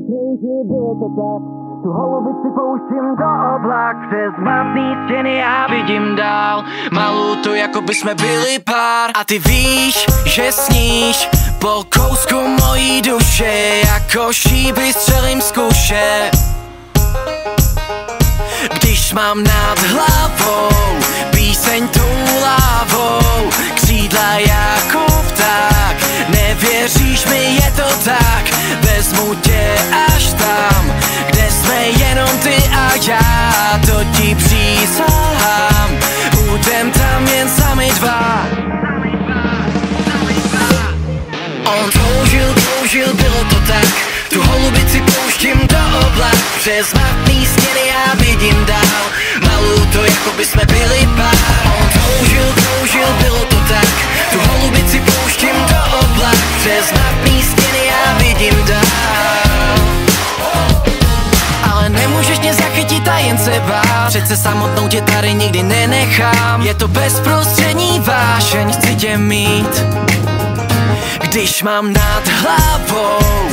kroužil, bylo to tak. Tu holubici pouštím do oblak. Přes matný stěny já vidím dál. Malou to, jako by jsme byli pár. A ty víš, že sníš po kousku mojí duše. Jako šíby střelím z kuše. Když mám nad hlavou píseň tou lávou, křídla jako pták. Nevěříš mi, je to tak. Vezmu tě až tam, kde jsme jenom ty a já. To ti přísahám, budem tam jen sami dva. On toužil, bylo to tak. Tu holubici pouštím do oblak. Přes matný stěny já vidím dál. Malou to, jako by jsme byli pár. On toužil, bylo to tak. Tu holubici pouštím do oblak. Přes matný stěny já vidím dál. Ale nemůžeš mě zachytit a jen se bát. Přece samotnou tě tady nikdy nenechám. Je to bezprostřední vášeň, chci tě mít. Když mám nad hlavou